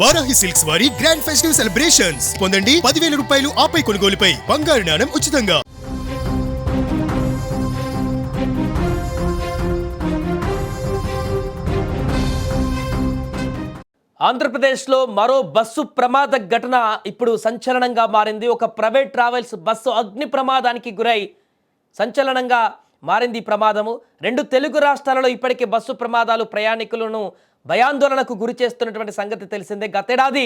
Varahi silks వారి grand festive celebrations పొందండి 10,000 రూపాయలు ఆపై కొనుగోలుపై బంగారు నాణెం ఉచితంగా. ఆంధ్రప్రదేశ్లో మరో బస్సు ప్రమాద ఘటన ఇప్పుడు సంచలనంగా మారింది. ఒక ప్రైవేట్ ట్రావెల్స్ బస్సు అగ్ని ప్రమాదానికి గురై సంచలనంగా మారింది. ప్రమాదము 2 తెలుగు రాష్ట్రాలలో ఇప్పటికే బస్సు ప్రమాదాలు ప్రయాణికులను భయాందోళనకు గురి చేస్తున్నటువంటి సంగతి తెలిసిందే. గతేడాది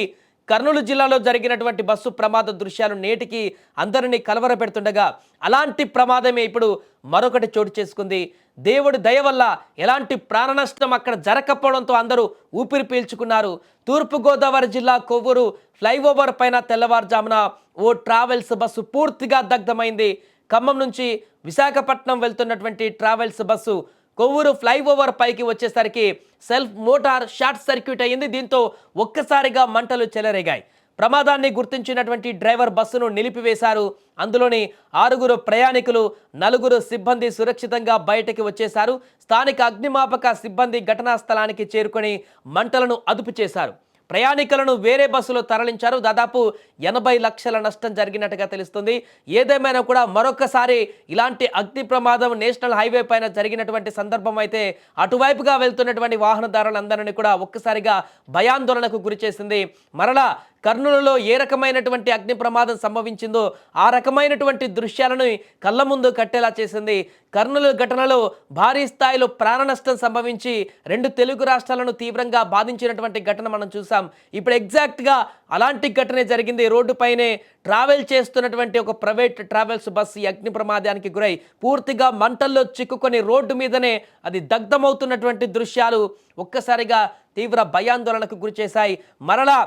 కర్నూలు జిల్లాలో జరిగినటువంటి బస్సు ప్రమాద దృశ్యాలు నేటికి అందరినీ కలవరపెడుతుండగా అలాంటి ప్రమాదమే ఇప్పుడు మరొకటి చోటు చేసుకుంది. దేవుడి దయ వల్ల ఎలాంటి ప్రాణ నష్టం అక్కడ జరగకపోవడంతో అందరూ ఊపిరి పీల్చుకున్నారు. తూర్పుగోదావరి జిల్లా కొవ్వూరు ఫ్లైఓవర్ పైన తెల్లవారుజామున ఓ ట్రావెల్స్ బస్సు పూర్తిగా దగ్ధమైంది. ఖమ్మం నుంచి విశాఖపట్నం వెళ్తున్నటువంటి ట్రావెల్స్ బస్సు కొవ్వూరు ఫ్లైఓవర్ పైకి వచ్చేసరికి సెల్ఫ్ మోటార్ షార్ట్ సర్క్యూట్ అయ్యింది. దీంతో ఒక్కసారిగా మంటలు చెలరేగాయి. ప్రమాదాన్ని గుర్తించినటువంటి డ్రైవర్ బస్సును నిలిపివేశారు. అందులోని 6 ప్రయాణికులు 4 సిబ్బంది సురక్షితంగా బయటకి వచ్చేశారు. స్థానిక అగ్నిమాపక సిబ్బంది ఘటనా స్థలానికి చేరుకొని మంటలను అదుపు చేశారు. ప్రయాణికులను వేరే బస్సులో తరలించారు. దాదాపు 80 లక్షల నష్టం జరిగినట్టుగా తెలుస్తుంది. ఏదేమైనా కూడా మరొకసారి ఇలాంటి అగ్ని ప్రమాదం నేషనల్ హైవే పైన జరిగినటువంటి సందర్భం అయితే అటువైపుగా వెళ్తున్నటువంటి వాహనదారులందరినీ కూడా ఒక్కసారిగా భయాందోళనకు గురి చేసింది. మరలా కర్నూలులో ఏ రకమైనటువంటి అగ్ని ప్రమాదం సంభవించిందో ఆ రకమైనటువంటి దృశ్యాలను కళ్ళ ముందు కట్టేలా చేసింది. కర్నూలు ఘటనలో భారీ స్థాయిలో ప్రాణ నష్టం సంభవించి 2 తెలుగు రాష్ట్రాలను తీవ్రంగా బాధించినటువంటి ఘటన మనం చూసాం. ఇప్పుడు ఎగ్జాక్ట్గా అలాంటి ఘటనే జరిగింది. రోడ్డుపైనే ట్రావెల్ చేస్తున్నటువంటి ఒక ప్రైవేట్ ట్రావెల్స్ బస్సు ఈ అగ్ని ప్రమాదానికి గురై పూర్తిగా మంటల్లో చిక్కుకొని రోడ్డు మీదనే అది దగ్ధమవుతున్నటువంటి దృశ్యాలు ఒక్కసారిగా తీవ్ర భయాందోళనకు గురి చేశాయి. మరలా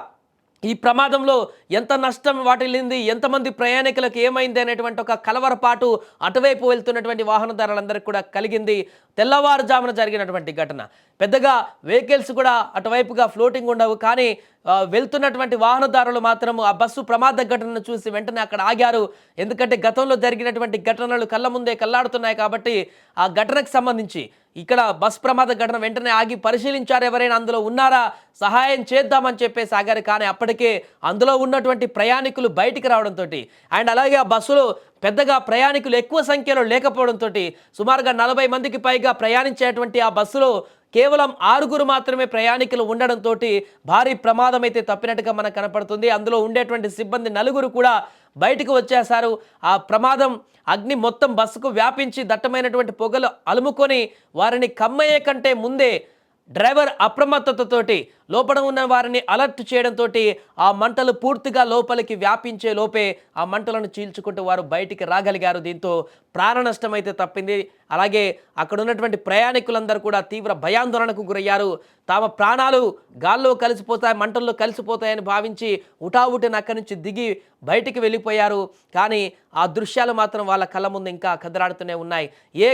ఈ ప్రమాదంలో ఎంత నష్టం వాటిల్లింది, ఎంతమంది ప్రయాణికులకు ఏమైంది అనేటువంటి ఒక కలవరపాటు అటువైపు వెళ్తున్నటువంటి వాహనదారులందరికీ కూడా కలిగింది. తెల్లవారుజామున జరిగినటువంటి ఘటన. పెద్దగా వెహికల్స్ కూడా అటువైపుగా ఫ్లోటింగ్ ఉండవు. కానీ వెళ్తున్నటువంటి వాహనదారులు మాత్రం ఆ బస్సు ప్రమాద ఘటనను చూసి వెంటనే అక్కడ ఆగారు. ఎందుకంటే గతంలో జరిగినటువంటి ఘటనలు కళ్ళ ముందే కల్లాడుతున్నాయి కాబట్టి ఆ ఘటనకు సంబంధించి ఇక్కడ బస్ ప్రమాద ఘటన వెంటనే ఆగి పరిశీలించారు. ఎవరైనా అందులో ఉన్నారా, సహాయం చేద్దామని చెప్పేసి ఆగారు. కానీ అప్పటికే అందులో ఉన్నటువంటి ప్రయాణికులు బయటికి రావడంతో అండ్ అలాగే ఆ బస్సులో పెద్దగా ప్రయాణికులు ఎక్కువ సంఖ్యలో లేకపోవడంతో సుమారుగా 40 మందికి పైగా ప్రయాణించేటువంటి ఆ బస్సులో కేవలం 6 మాత్రమే ప్రయాణికులు ఉండడంతో భారీ ప్రమాదం అయితే తప్పినట్టుగా మనకు కనపడుతుంది. అందులో ఉండేటువంటి సిబ్బంది 4 కూడా బయటకు వచ్చేశారు. ఆ ప్రమాదం అగ్ని మొత్తం బస్సుకు వ్యాపించి దట్టమైనటువంటి పొగలు అలుముకొని వారిని కమ్మయ్యే కంటే ముందే డ్రైవర్ అప్రమత్తతతోటి లోపల ఉన్న వారిని అలర్ట్ చేయడంతో ఆ మంటలు పూర్తిగా లోపలికి వ్యాపించే లోపే ఆ మంటలను చీల్చుకుంటూ వారు బయటికి రాగలిగారు. దీంతో ప్రాణ నష్టం అయితే తప్పింది. అలాగే అక్కడ ఉన్నటువంటి ప్రయాణికులందరూ కూడా తీవ్ర భయాందోళనకు గురయ్యారు. తమ ప్రాణాలు గాల్లో కలిసిపోతాయి, మంటల్లో కలిసిపోతాయని భావించి ఉటావుటిన అక్కడి నుంచి దిగి బయటికి వెళ్ళిపోయారు. కానీ ఆ దృశ్యాలు మాత్రం వాళ్ళ కళ్ళ ముందు ఇంకా కదలాడుతూనే ఉన్నాయి. ఏ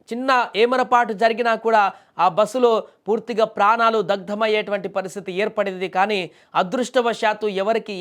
చిన్న ఏమరపాటు జరిగినా కూడా ఆ బస్సులో పూర్తిగా ప్రాణాలు దగ్ధమయ్యేటువంటి పరిస్థితి ఏర్పడింది. కానీ అదృష్టవశాత్తు ఎవరికి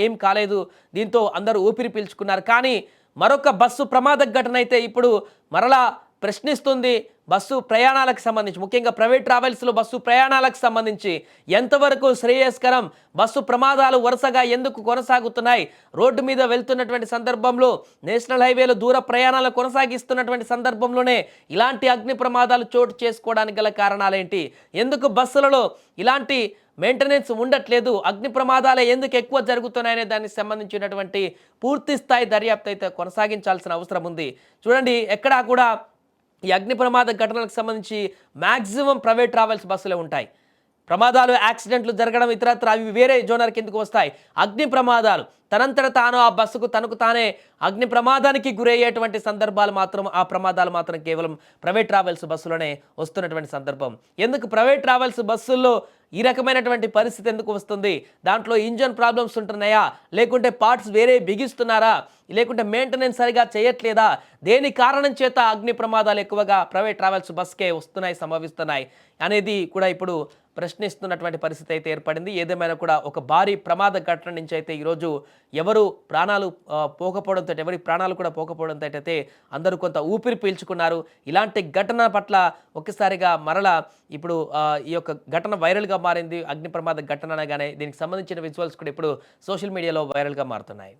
ఏం కాలేదు. దీంతో అందరూ ఊపిరి పీల్చుకున్నారు. కానీ మరొక బస్సు ప్రమాద ఘటన అయితే ఇప్పుడు మరలా ప్రశ్నిస్తుంది. బస్సు ప్రయాణాలకు సంబంధించి, ముఖ్యంగా ప్రైవేట్ ట్రావెల్స్లో బస్సు ప్రయాణాలకు సంబంధించి ఎంతవరకు శ్రేయస్కరం, బస్సు ప్రమాదాలు వరుసగా ఎందుకు కొనసాగుతున్నాయి, రోడ్డు మీద వెళ్తున్నటువంటి సందర్భంలో నేషనల్ హైవేలో దూర ప్రయాణాలు కొనసాగిస్తున్నటువంటి సందర్భంలోనే ఇలాంటి అగ్ని ప్రమాదాలు చోటు చేసుకోవడానికి గల కారణాలేంటి, ఎందుకు బస్సులలో ఇలాంటి మెయింటెనెన్స్ ఉండట్లేదు, అగ్ని ప్రమాదాలే ఎందుకు ఎక్కువ జరుగుతున్నాయనే దానికి సంబంధించినటువంటి పూర్తి స్థాయి దర్యాప్తు అయితే కొనసాగించాల్సిన అవసరం ఉంది. చూడండి, ఎక్కడా కూడా ఈ అగ్ని ప్రమాద ఘటనలకు సంబంధించి మ్యాక్సిమం ప్రైవేట్ ట్రావెల్స్ బస్సులే ఉంటాయి. ప్రమాదాలు, యాక్సిడెంట్లు జరగడం ఇతరత్ర అవి వేరే జోనర్ కిందకు వస్తాయి. అగ్ని ప్రమాదాలు తనంతట తాను ఆ బస్సుకు తనకు తానే అగ్ని ప్రమాదానికి గురయ్యేటువంటి సందర్భాలు మాత్రం, ఆ ప్రమాదాలు మాత్రం కేవలం ప్రైవేట్ ట్రావెల్స్ బస్సులోనే వస్తున్నటువంటి సందర్భం. ఎందుకు ప్రైవేట్ ట్రావెల్స్ బస్సుల్లో ఈ రకమైనటువంటి పరిస్థితి ఎందుకు వస్తుంది? దాంట్లో ఇంజన్ ప్రాబ్లమ్స్ ఉంటున్నాయా, లేకుంటే పార్ట్స్ వేరే బిగిస్తున్నారా, లేకుంటే మెయింటెనెన్స్ సరిగా చేయట్లేదా, దేని కారణం చేత అగ్ని ప్రమాదాలు ఎక్కువగా ప్రైవేట్ ట్రావెల్స్ బస్కే వస్తున్నాయి, సంభవిస్తున్నాయి అనేది కూడా ఇప్పుడు ప్రశ్నిస్తున్నటువంటి పరిస్థితి అయితే ఏర్పడింది. ఏదేమైనా కూడా ఒక భారీ ప్రమాద ఘటన నుంచి అయితే ఈరోజు ఎవరు ప్రాణాలు పోకపోవడంతో, ఎవరి ప్రాణాలు కూడా పోకపోవడంతో అయితే అందరూ కొంత ఊపిరి పీల్చుకున్నారు. ఇలాంటి ఘటన పట్ల ఒక్కసారిగా మరలా ఇప్పుడు ఈ యొక్క ఘటన వైరల్గా మారింది. అగ్ని ప్రమాద ఘటన అనగానే దీనికి సంబంధించిన విజువల్స్ కూడా ఇప్పుడు సోషల్ మీడియాలో వైరల్గా మారుతున్నాయి.